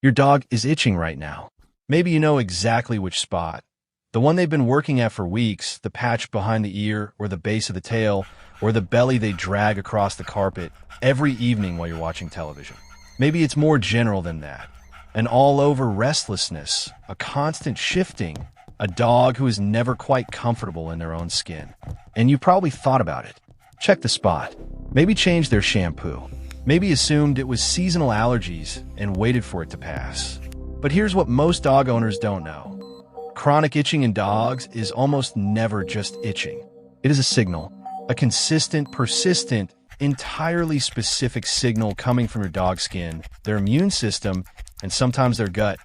Your dog is itching right now. Maybe you know exactly which spot. The one they've been working at for weeks, the patch behind the ear, or the base of the tail, or the belly they drag across the carpet every evening while you're watching television. Maybe it's more general than that. An all-over restlessness, a constant shifting, a dog who is never quite comfortable in their own skin. And you probably thought about it. Check the spot. Maybe change their shampoo. Maybe assumed it was seasonal allergies and waited for it to pass. But here's what most dog owners don't know. Chronic itching in dogs is almost never just itching. It is a signal, a consistent, persistent, entirely specific signal coming from your dog's skin, their immune system, and sometimes their gut,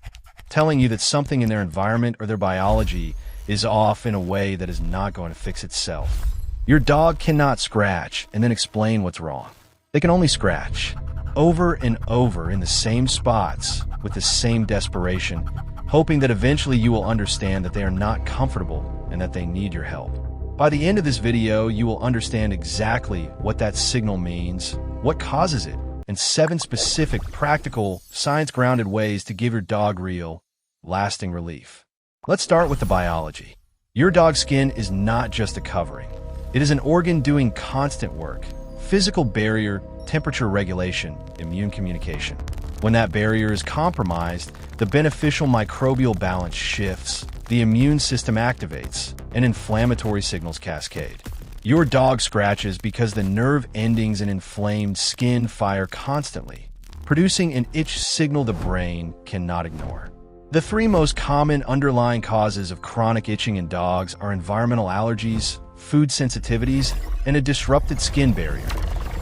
telling you that something in their environment or their biology is off in a way that is not going to fix itself. Your dog cannot scratch and then explain what's wrong. They can only scratch, over and over in the same spots with the same desperation, hoping that eventually you will understand that they are not comfortable and that they need your help. By the end of this video, you will understand exactly what that signal means, what causes it, and 7 specific, practical, science-grounded ways to give your dog real, lasting relief. Let's start with the biology. Your dog's skin is not just a covering. It is an organ doing constant work: physical barrier, temperature regulation, immune communication. When that barrier is compromised, the beneficial microbial balance shifts, the immune system activates, and inflammatory signals cascade. Your dog scratches because the nerve endings in inflamed skin fire constantly, producing an itch signal the brain cannot ignore. The 3 most common underlying causes of chronic itching in dogs are environmental allergies, food sensitivities, and a disrupted skin barrier.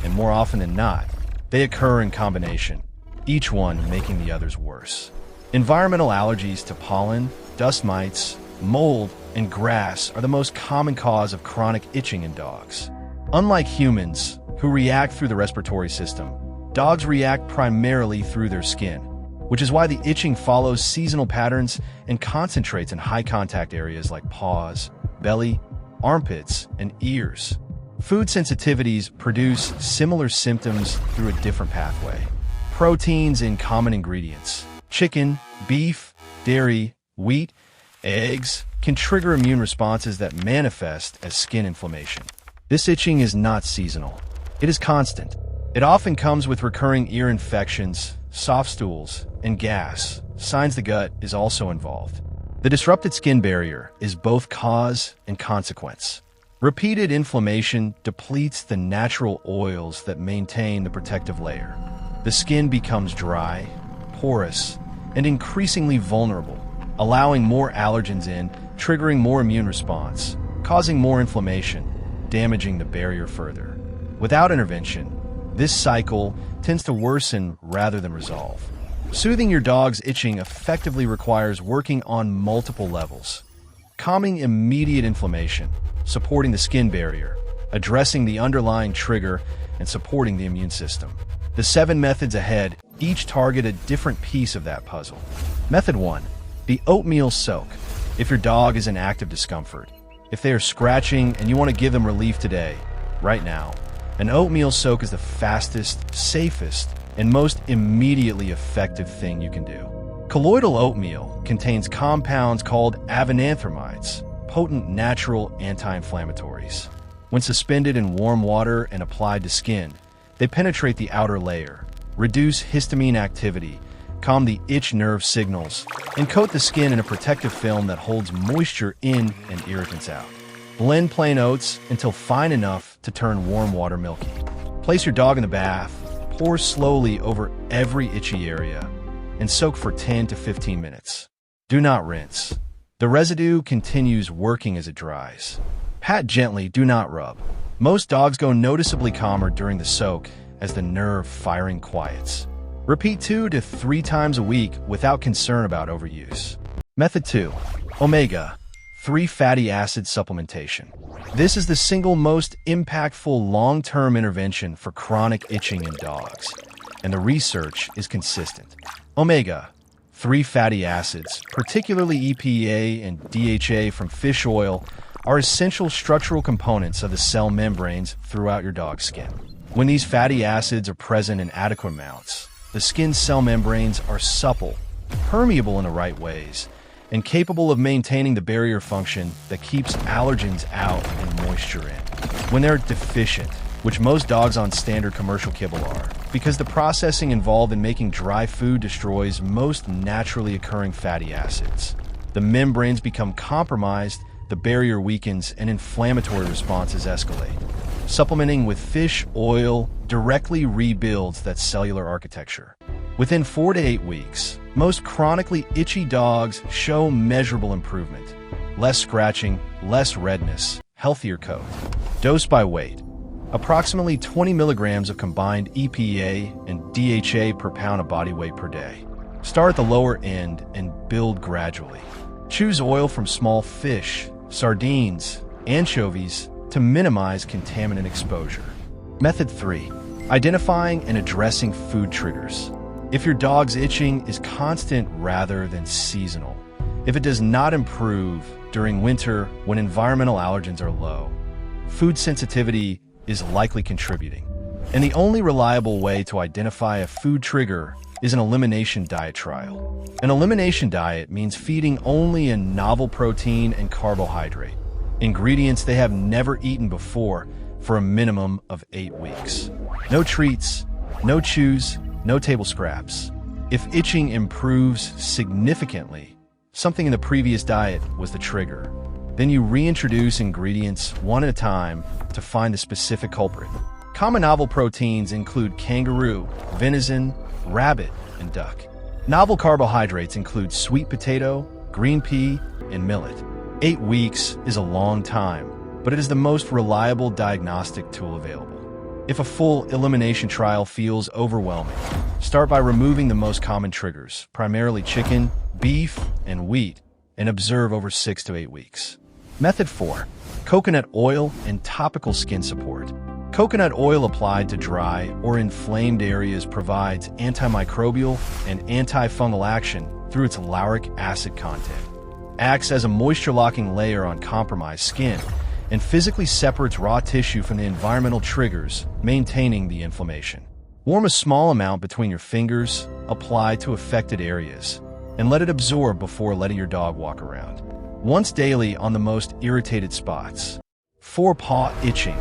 And more often than not, they occur in combination, each one making the others worse. Environmental allergies to pollen, dust mites, mold, and grass are the most common cause of chronic itching in dogs. Unlike humans, who react through the respiratory system, dogs react primarily through their skin, which is why the itching follows seasonal patterns and concentrates in high-contact areas like paws, belly, armpits, and ears. Food sensitivities produce similar symptoms through a different pathway. Proteins in common ingredients, chicken, beef, dairy, wheat, eggs, can trigger immune responses that manifest as skin inflammation. This itching is not seasonal. It is constant. It often comes with recurring ear infections, soft stools, and gas, signs the gut is also involved. The disrupted skin barrier is both cause and consequence. Repeated inflammation depletes the natural oils that maintain the protective layer. The skin becomes dry, porous, and increasingly vulnerable, allowing more allergens in, triggering more immune response, causing more inflammation, damaging the barrier further. Without intervention, this cycle tends to worsen rather than resolve. Soothing your dog's itching effectively requires working on multiple levels: calming immediate inflammation, supporting the skin barrier, addressing the underlying trigger, and supporting the immune system. The 7 methods ahead each target a different piece of that puzzle. Method 1. The oatmeal soak. If your dog is in active discomfort, if they are scratching and you want to give them relief today, right now, an oatmeal soak is the fastest, safest, and most immediately effective thing you can do. Colloidal oatmeal contains compounds called avenanthramides, potent natural anti-inflammatories. When suspended in warm water and applied to skin, they penetrate the outer layer, reduce histamine activity, calm the itch nerve signals, and coat the skin in a protective film that holds moisture in and irritants out. Blend plain oats until fine enough to turn warm water milky. Place your dog in the bath, pour slowly over every itchy area, and soak for 10 to 15 minutes. Do not rinse. The residue continues working as it dries. Pat gently, do not rub. Most dogs go noticeably calmer during the soak as the nerve firing quiets. Repeat 2 to 3 times a week without concern about overuse. Method 2. Omega-3 fatty acid supplementation. This is the single most impactful long-term intervention for chronic itching in dogs, and the research is consistent. Omega-3 fatty acids, particularly EPA and DHA from fish oil, are essential structural components of the cell membranes throughout your dog's skin. When these fatty acids are present in adequate amounts, The skin's cell membranes are supple, permeable in the right ways, and capable of maintaining the barrier function that keeps allergens out and moisture in. When they're deficient, which most dogs on standard commercial kibble are, because the processing involved in making dry food destroys most naturally occurring fatty acids. The membranes become compromised, the barrier weakens, and inflammatory responses escalate. Supplementing with fish oil directly rebuilds that cellular architecture. Within 4 to 8 weeks, most chronically itchy dogs show measurable improvement. Less scratching, less redness, healthier coat. Dose by weight. Approximately 20 milligrams of combined EPA and DHA per pound of body weight per day. Start at the lower end and build gradually. Choose oil from small fish, sardines, anchovies to minimize contaminant exposure. Method 3. Identifying and addressing food triggers. If your dog's itching is constant rather than seasonal, if it does not improve during winter when environmental allergens are low, food sensitivity is likely contributing. And the only reliable way to identify a food trigger is an elimination diet trial. An elimination diet means feeding only a novel protein and carbohydrate, ingredients they have never eaten before, for a minimum of 8 weeks. No treats, no chews, no table scraps. If itching improves significantly, something in the previous diet was the trigger. Then you reintroduce ingredients one at a time to find the specific culprit. Common novel proteins include kangaroo, venison, rabbit, and duck. Novel carbohydrates include sweet potato, green pea, and millet. 8 weeks is a long time, but it is the most reliable diagnostic tool available. If a full elimination trial feels overwhelming, start by removing the most common triggers, primarily chicken, beef, and wheat, and observe over 6 to 8 weeks. Method 4. Coconut oil and topical skin support. Coconut oil applied to dry or inflamed areas provides antimicrobial and antifungal action through its lauric acid content, acts as a moisture-locking layer on compromised skin, and physically separates raw tissue from the environmental triggers, maintaining the inflammation. Warm a small amount between your fingers, apply to affected areas, and let it absorb before letting your dog walk around. Once daily on the most irritated spots. Forepaw itching.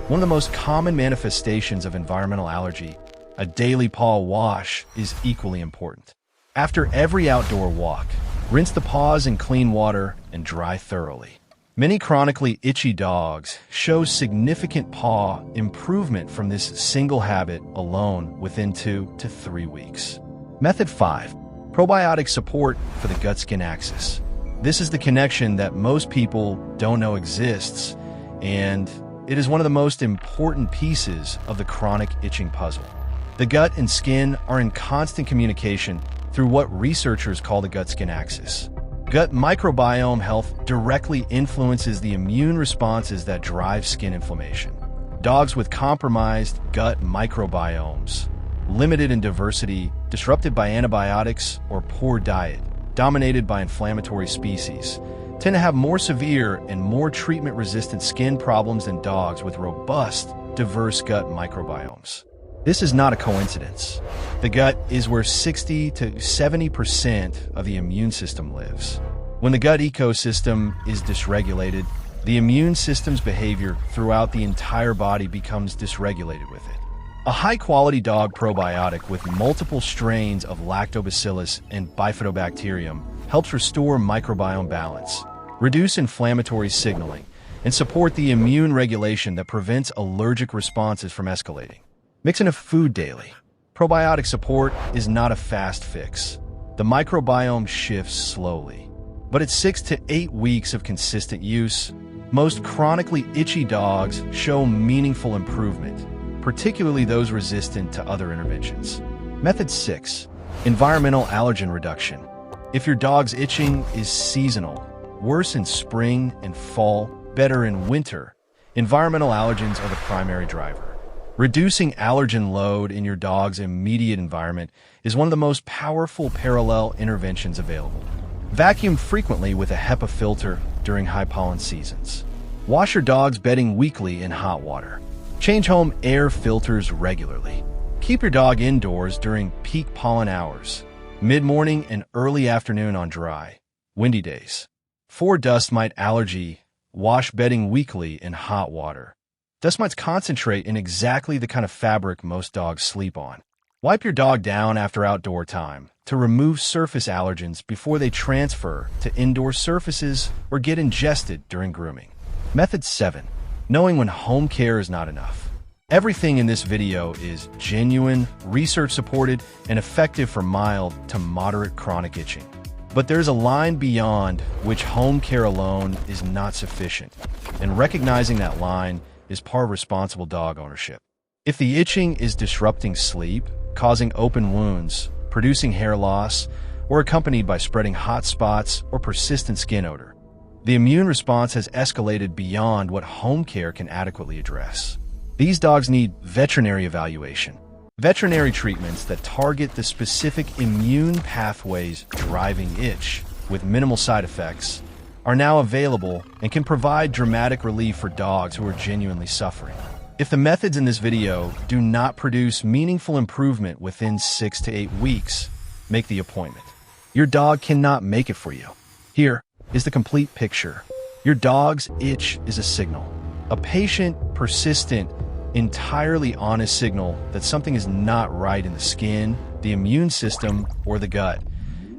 One of the most common manifestations of environmental allergy, a daily paw wash is equally important. After every outdoor walk, rinse the paws in clean water and dry thoroughly. Many chronically itchy dogs show significant paw improvement from this single habit alone within 2 to 3 weeks. Method 5. Probiotic support for the gut-skin axis. This is the connection that most people don't know exists, and it is one of the most important pieces of the chronic itching puzzle. The gut and skin are in constant communication through what researchers call the gut-skin axis. Gut microbiome health directly influences the immune responses that drive skin inflammation. Dogs with compromised gut microbiomes, limited in diversity, disrupted by antibiotics, or poor diet, dominated by inflammatory species, tend to have more severe and more treatment-resistant skin problems than dogs with robust, diverse gut microbiomes. This is not a coincidence. The gut is where 60 to 70% of the immune system lives. When the gut ecosystem is dysregulated, the immune system's behavior throughout the entire body becomes dysregulated with it. A high-quality dog probiotic with multiple strains of lactobacillus and bifidobacterium helps restore microbiome balance, reduce inflammatory signaling, and support the immune regulation that prevents allergic responses from escalating. Mix enough food daily. Probiotic support is not a fast fix. The microbiome shifts slowly. But at 6 to 8 weeks of consistent use, most chronically itchy dogs show meaningful improvement, particularly those resistant to other interventions. Method 6. Environmental allergen reduction. If your dog's itching is seasonal, worse in spring and fall, better in winter, environmental allergens are the primary driver. Reducing allergen load in your dog's immediate environment is one of the most powerful parallel interventions available. Vacuum frequently with a HEPA filter during high pollen seasons. Wash your dog's bedding weekly in hot water. Change home air filters regularly. Keep Keep your dog indoors during peak pollen hours, mid-morning and early afternoon on dry, windy days. 4. Dust mite allergy. Wash bedding weekly in hot water. Dust mites concentrate in exactly the kind of fabric most dogs sleep on. Wipe your dog down after outdoor time to remove surface allergens before they transfer to indoor surfaces or get ingested during grooming. Method 7. Knowing when home care is not enough. Everything in this video is genuine, research-supported, and effective for mild to moderate chronic itching. But there's a line beyond which home care alone is not sufficient, and recognizing that line is part of responsible dog ownership. If the itching is disrupting sleep, causing open wounds, producing hair loss, or accompanied by spreading hot spots or persistent skin odor, the immune response has escalated beyond what home care can adequately address. These dogs need veterinary evaluation. Veterinary treatments that target the specific immune pathways driving itch with minimal side effects are now available and can provide dramatic relief for dogs who are genuinely suffering. If the methods in this video do not produce meaningful improvement within 6 to 8 weeks, make the appointment. Your dog cannot make it for you. Here is the complete picture. Your dog's itch is a signal. A patient, persistent, entirely honest signal that something is not right in the skin, the immune system, or the gut,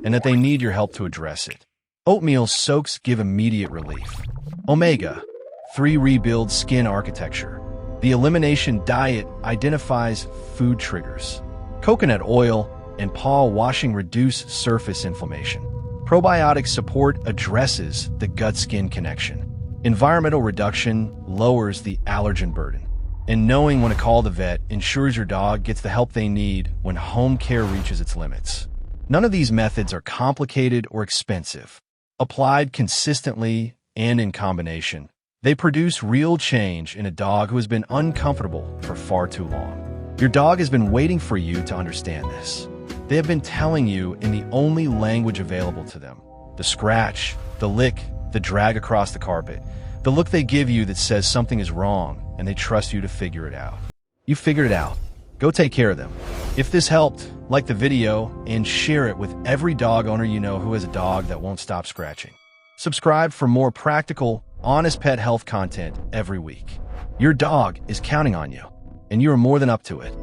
and that they need your help to address it. Oatmeal soaks give immediate relief. Omega-3 rebuilds skin architecture. The elimination diet identifies food triggers. Coconut oil and paw washing reduce surface inflammation. Probiotic support addresses the gut-skin connection. Environmental reduction lowers the allergen burden. And knowing when to call the vet ensures your dog gets the help they need when home care reaches its limits. None of these methods are complicated or expensive. Applied consistently and in combination, they produce real change in a dog who has been uncomfortable for far too long. Your dog has been waiting for you to understand this. They have been telling you in the only language available to them: the scratch, the lick, the drag across the carpet, the look they give you that says something is wrong, and they trust you to figure it out. You figured it out. Go take care of them. If this helped, like the video and share it with every dog owner you know who has a dog that won't stop scratching. Subscribe for more practical, honest pet health content every week. Your dog is counting on you, and you are more than up to it.